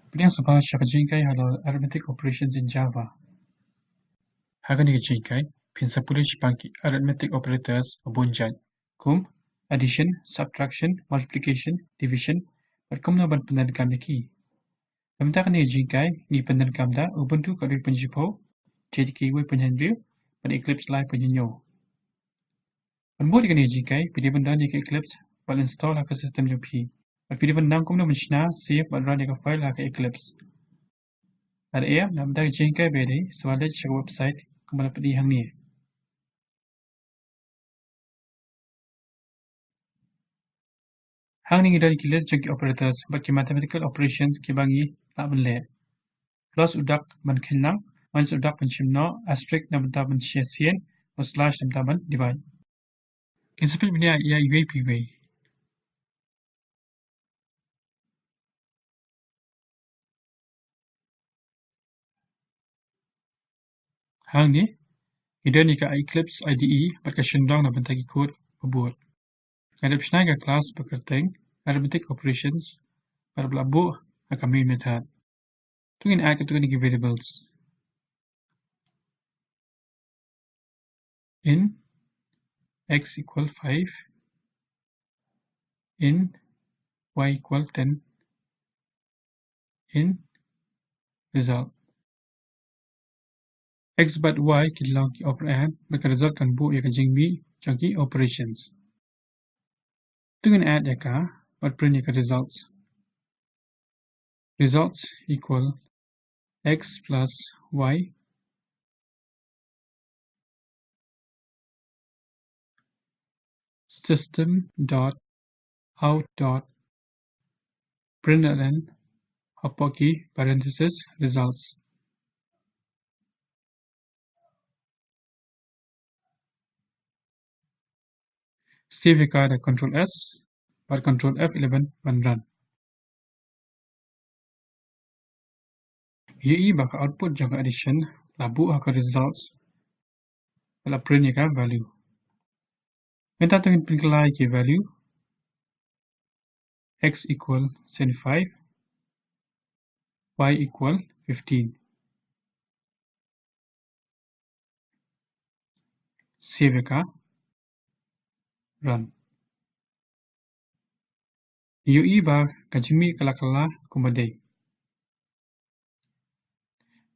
Beliau sebab jingkai halo arithmetic operations in Java. Hagan ni jingkai pinsa pulih pangki arithmetic operators abunjan. Kum addition, subtraction, multiplication, division berkum na ban penandkam niki. Namta ni jingkai ni penandkam da Ubuntu kadui penjipo jadi kiwi penhandil pada Eclipse live penyenyo. Penbuat ni jingkai pilih benda ni ke Eclipse bal install hak sistem UP. Pilih benda kum na menshna save bal run ka file hak Eclipse. Ada ia nam dah jingkai beri soal dah cek website kemana pedih hang ni. Hang ni dari kilas jangki operators bagi mathematical operations kibangi tak benle. Plus udak ban kenang, minus udak ban cimno, asterisk nam tak ban sien, slash nam tak ban divide. Kisah ni ia UAP way. Hang ni ida ni ka Eclipse IDE bagi sendang nam bagi kod berbuat. Ada pesnai ke kelas berkerteng arithmetic operations pada belabu akan main method. Tungin add to any variables. In x equal 5, in y equal 10, in result. X but y kilang ki operand maka result kan bu ya jing mi chunky operations. Tungin add ya ka but print ya results. Results equal x plus y system dot out dot println hopoki parenthesis results. Save ya ka control S but control F11 when run. Ye baka output jaga addition labu haka results la print ya ka value. Meta tungin pingkalai ki value x equal 75, y equal 15. Save ka run. UI ba kajimi kala-kala kumadai.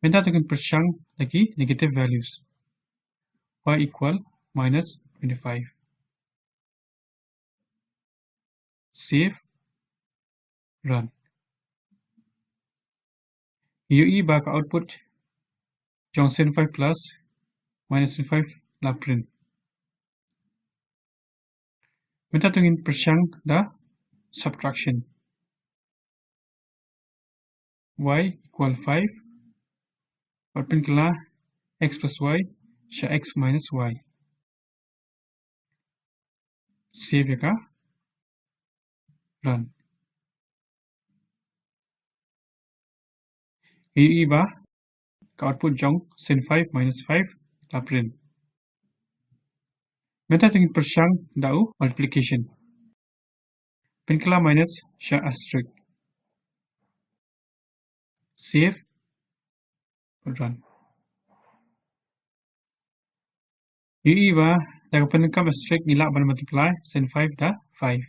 Meta tungin persyang lagi negative values. Y equal minus 25. Save run. UI ba ka output jong 75 plus minus 25 la print. Meta tungin persyang da subtraction. Y equal 5. Print kala x plus y sha x minus y. Save ka run. UI ba ka output jong 75 minus 5 la print. Meta tungin persyang dau multiplication. Pinkala minus sha asterisk. Save run. UI ba daga penkam asterisk nila ban multiply sin 5 da 5.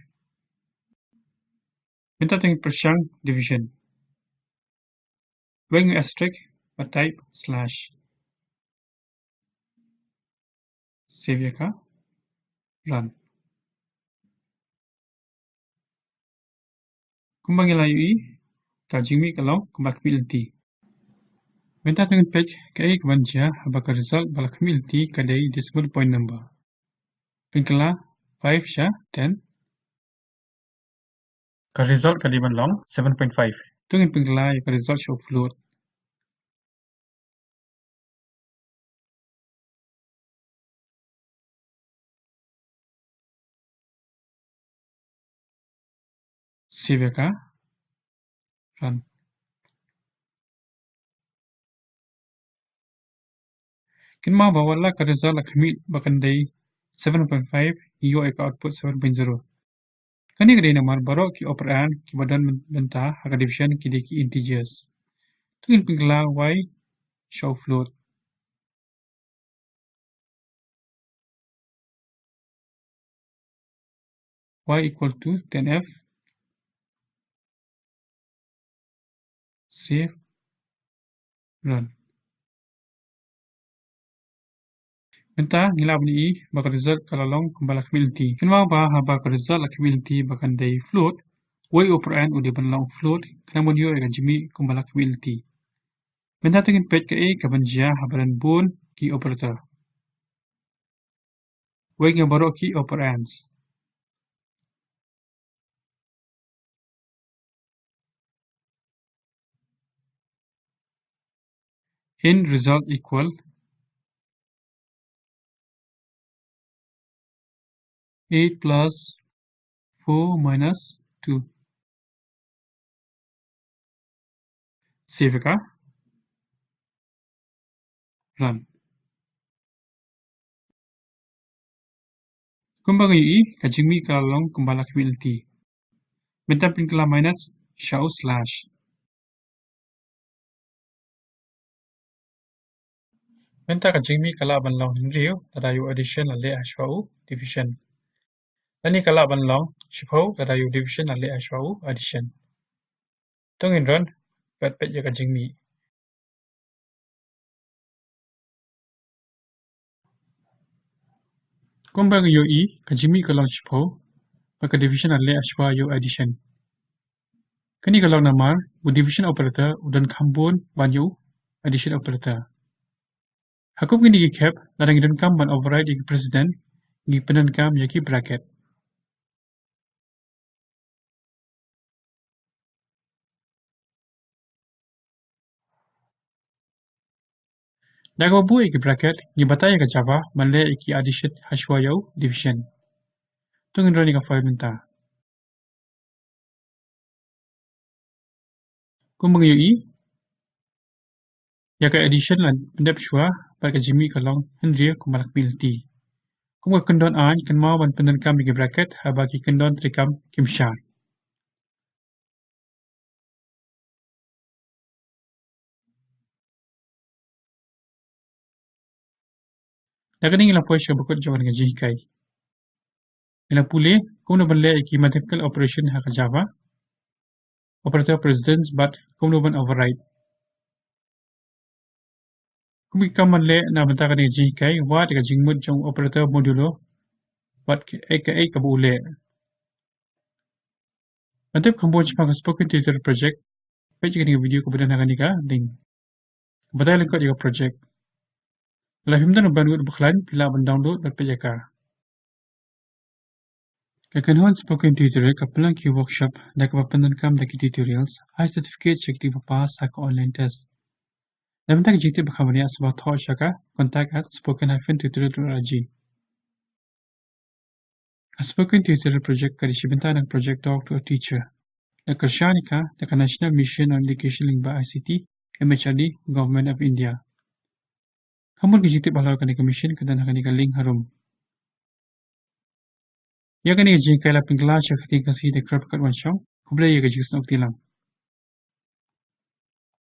Meta tungin persyang division. Weng asterisk but type slash. Save ka run. Kumbang ila UI ka jingmi kalong kumbak milti. Meta tungin page kai kebanja abaka result balak milti kadai decimal point number. Pinkala 5 sha 10. Ka result kadai ban long 7.5. Tungin pinkala ka result show float. Save ka run. Kin mau bawa lah ka result la kami bakandai 7.5 iyo ka output 7.0. Kani kadai nomor baru ki operan ki badan mentah haka division ki deki integers. Tungin pingkala y show float. Y equal to 10f. Save. Run. Mentah nila bani baka result kalalong kembala community. Kenapa bah baka result la community bakan day float. Y operan udah banlang float. Kenapa dia akan jemi kembala community. Mentah tungin page ke kabanjia habaran bun ki operator. Y yang baru ki operands. In result equal 8 plus 4 minus 2. Save ka. Run. Kembang UI kajimi kalong kembala community. Bentang pingkala minus show slash. Bentang kajimi kala banlong hinriu tadayu addition ale ashwau division. Tani kala banlong shipau tadayu division ale ashwau addition. Tungin run pet ya kajimi. Kembang UI kajimi kalong shipau maka division ale ashwau addition. Kini kalau namar, division operator udan kambun banyu addition operator. Hakum kini gi cap, ladang idan kam ban override gi president, gi penan kam yaki bracket. Daga bu iki bracket, gi bataya ke Java, manle iki addition hashwayau division. Tungin rani ka file minta. Kumbang UI, yaka addition lan pendap shwa, pada jimi kalong henry kumalak milti. Kumbang kendon an, kan mau ban penan kam yaki bracket, habaki kendon trikam kimshar. Daga ni ngilang puasya bukut jawan dengan jihikai. Ngilang pulih, kumno ban le iki mathematical operation haka Java, operator precedence but kumno ban override. Kumi kaman le na benta ka ji kai wa de jingmut jong operator modulo but ka bu le. Mantap kambo chpa ka spoken tutorial project page ka video ko bedan ka nika link. Badai link ko di project. La himdan ban gut bukhlan pila ban download bat page ka. Ka kan hon spoken tutorial ka plan ki workshop da ka pandan kam da ki tutorials high certificate check di pass ha online test. Da benta ka jiti bakhamani asba tho shaka contact at spoken-tutorial.org. A spoken tutorial project ka benta ng project talk to a teacher. The Karshanika, the National Mission on Education Link by ICT, MHRD, Government of India. Kamu kijiti balaw ka ni commission kada na kanika link harum. Ya kani jing kaila pingla siya kati kasi de krap kat wansyong, kubla ya kajis na uktilang.